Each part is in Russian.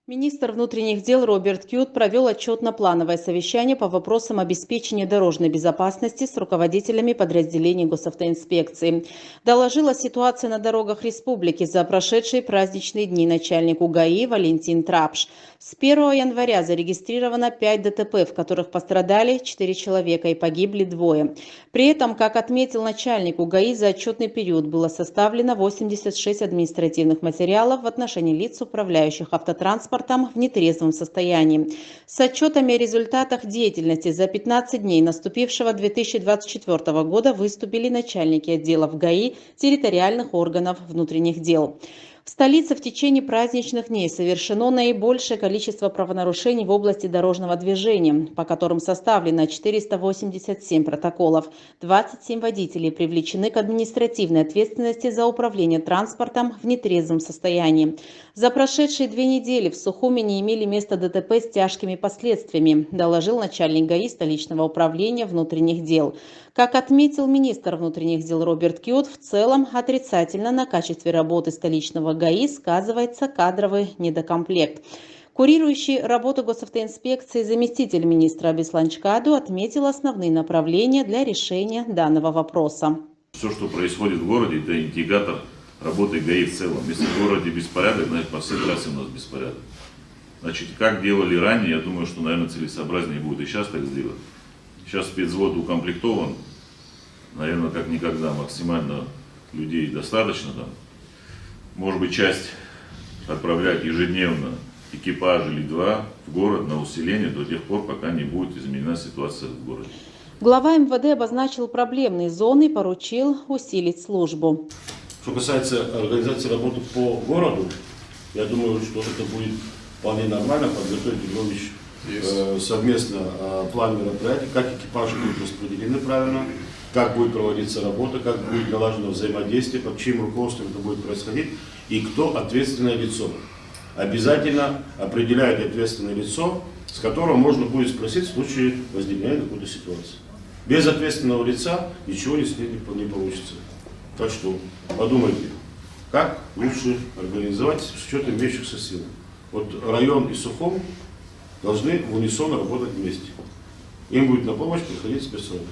Министр внутренних дел Роберт Кют провел отчетно-плановое совещание по вопросам обеспечения дорожной безопасности с руководителями подразделений госавтоинспекции. Доложила ситуация на дорогах республики за прошедшие праздничные дни начальник УГАИ Валентин Трапш. С 1 января зарегистрировано 5 ДТП, в которых пострадали 4 человека и погибли 2. При этом, как отметил начальник УГАИ, за отчетный период было составлено 86 административных материалов в отношении лиц, управляющих автотранспортом в нетрезвом состоянии. С отчетами о результатах деятельности за 15 дней наступившего 2024 года выступили начальники отделов ГАИ территориальных органов внутренних дел. В столице в течение праздничных дней совершено наибольшее количество правонарушений в области дорожного движения, по которым составлено 487 протоколов. 27 водителей привлечены к административной ответственности за управление транспортом в нетрезвом состоянии. За прошедшие 2 недели в Сухуми не имели места ДТП с тяжкими последствиями, доложил начальник ГАИ столичного управления внутренних дел. Как отметил министр внутренних дел Роберт Кют, в целом отрицательно на качестве работы столичного ГАИ сказывается кадровый недокомплект. Курирующий работу госавтоинспекции заместитель министра Беслан Чкаду отметил основные направления для решения данного вопроса. Все, что происходит в городе, это индикатор работы ГАИ в целом. Если в городе беспорядок, значит по всей трассе у нас беспорядок. Значит, как делали ранее, я думаю, что, наверное, целесообразнее будет и сейчас так сделать. Сейчас спецвзвод укомплектован, наверное, как никогда, максимально людей достаточно там. Может быть, часть отправлять ежедневно экипаж или 2 в город на усиление до тех пор, пока не будет изменена ситуация в городе. Глава МВД обозначил проблемные зоны и поручил усилить службу. Что касается организации работы по городу, я думаю, что это будет вполне нормально подготовить, Петрович, совместно план мероприятий, как экипажи будут распределены правильно, как будет проводиться работа, как будет налажено взаимодействие, под чьим руководством это будет происходить и кто ответственное лицо. Обязательно определяйте ответственное лицо, с которого можно будет спросить в случае возникновения какой-то ситуации. Без ответственного лица ничего не получится. Так что подумайте, как лучше организовать с учетом имеющихся сил. Вот район и Сухум должны в унисон работать вместе. Им будет на помощь приходить спецслужбы.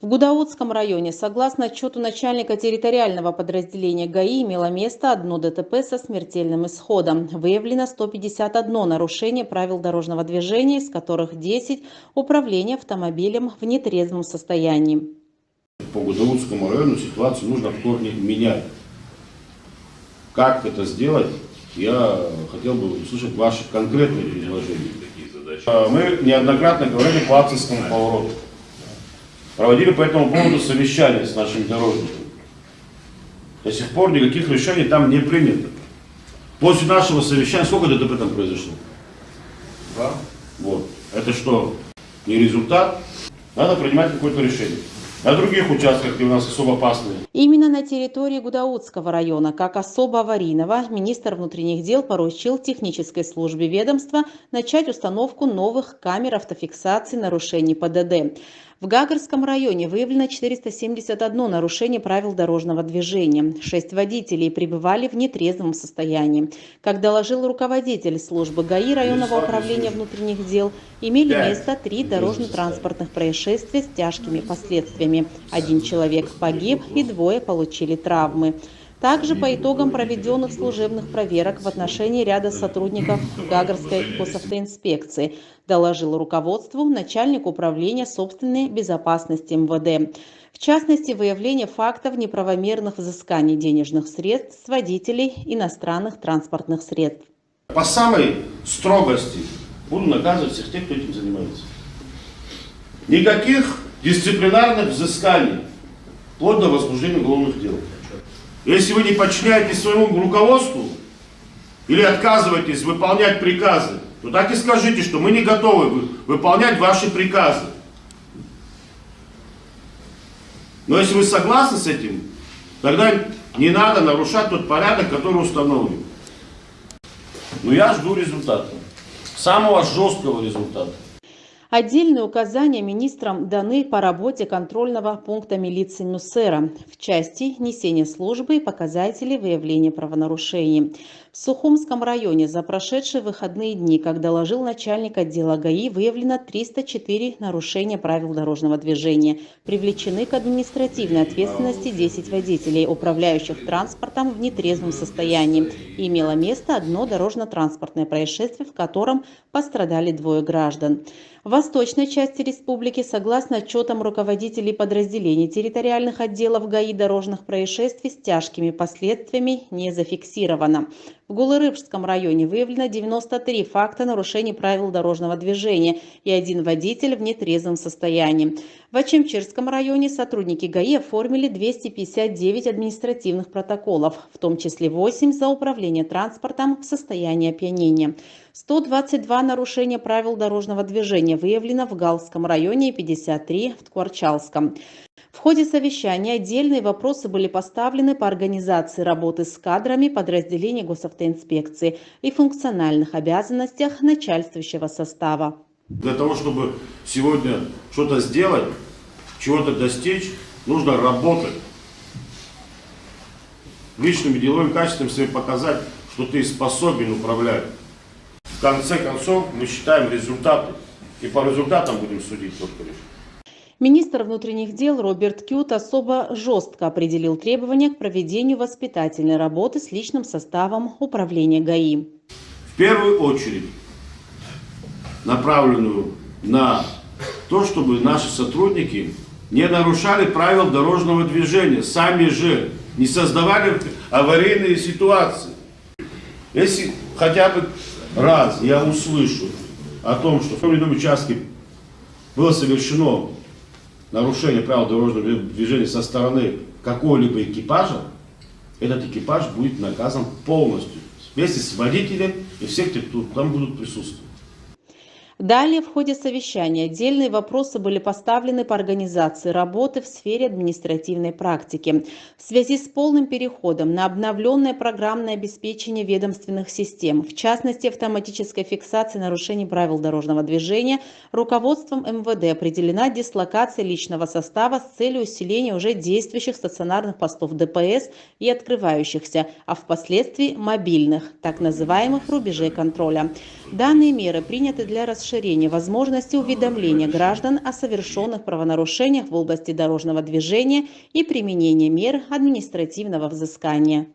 В Гудаутском районе, согласно отчету начальника территориального подразделения ГАИ, имело место 1 ДТП со смертельным исходом. Выявлено 151 нарушение правил дорожного движения, из которых 10 – управление автомобилем в нетрезвом состоянии. По Гудаутскому району ситуацию нужно в корне менять. Как это сделать, я хотел бы услышать ваши конкретные предложения. Мы неоднократно говорили по Акцинскому повороту. Проводили по этому поводу совещание с нашими дорожниками. До сих пор никаких решений там не принято. После нашего совещания сколько ДТП там произошло? 2. Вот. Это что, не результат? Надо принимать какое-то решение. На других участках, где у нас особо опасные. Именно на территории Гудаутского района, как особо аварийного, министр внутренних дел поручил технической службе ведомства начать установку новых камер автофиксации нарушений ПДД. В Гагарском районе выявлено 471 нарушение правил дорожного движения. 6 водителей пребывали в нетрезвом состоянии. Как доложил руководитель службы ГАИ районного управления внутренних дел, имели место 3 дорожно-транспортных происшествия с тяжкими последствиями. 1 человек погиб и 2 получили травмы. Также по итогам проведенных служебных проверок в отношении ряда сотрудников Гагарской госавтоинспекции доложил руководству начальник управления собственной безопасности МВД. В частности, выявление фактов неправомерных взысканий денежных средств с водителей иностранных транспортных средств. По самой строгости буду наказывать всех тех, кто этим занимается. Никаких дисциплинарных взысканий, вплоть до возбуждения уголовных дел. Если вы не подчиняетесь своему руководству или отказываетесь выполнять приказы, то так и скажите, что мы не готовы выполнять ваши приказы. Но если вы согласны с этим, тогда не надо нарушать тот порядок, который установлен. Но я жду результата. Самого жесткого результата. Отдельные указания министрам даны по работе контрольного пункта милиции Мюссера в части несения службы и показателей выявления правонарушений. В Сухумском районе за прошедшие выходные дни, как доложил начальник отдела ГАИ, выявлено 304 нарушения правил дорожного движения. Привлечены к административной ответственности 10 водителей, управляющих транспортом в нетрезвом состоянии. И имело место одно дорожно-транспортное происшествие, в котором пострадали 2 граждан. В восточной части республики, согласно отчетам руководителей подразделений территориальных отделов ГАИ, дорожных происшествий с тяжкими последствиями не зафиксировано. В Гулырыбском районе выявлено 93 факта нарушений правил дорожного движения и 1 водитель в нетрезвом состоянии. В Ачимчирском районе сотрудники ГАИ оформили 259 административных протоколов, в том числе 8 за управление транспортом в состоянии опьянения. 122 нарушения правил дорожного движения выявлено в Галском районе и 53 в Ткварчалском. В ходе совещания отдельные вопросы были поставлены по организации работы с кадрами подразделений госавтоинспекции и функциональных обязанностях начальствующего состава. Для того, чтобы сегодня что-то сделать, чего-то достичь, нужно работать. Личным и деловым качеством себе показать, что ты способен управлять. В конце концов, мы считаем результаты. И по результатам будем судить только лишь. Министр внутренних дел Роберт Кют особо жестко определил требования к проведению воспитательной работы с личным составом управления ГАИ. В первую очередь направленную на то, чтобы наши сотрудники не нарушали правил дорожного движения, сами же не создавали аварийные ситуации. Если хотя бы раз я услышу о том, что в том участке было совершено нарушение правил дорожного движения со стороны какого-либо экипажа, этот экипаж будет наказан полностью, вместе с водителем и всех, кто там будут присутствовать. Далее в ходе совещания отдельные вопросы были поставлены по организации работы в сфере административной практики. В связи с полным переходом на обновленное программное обеспечение ведомственных систем, в частности автоматической фиксации нарушений правил дорожного движения, руководством МВД определена дислокация личного состава с целью усиления уже действующих стационарных постов ДПС и открывающихся, а впоследствии мобильных, так называемых рубежей контроля. Данные меры приняты для расширения возможности уведомления граждан о совершенных правонарушениях в области дорожного движения и применения мер административного взыскания.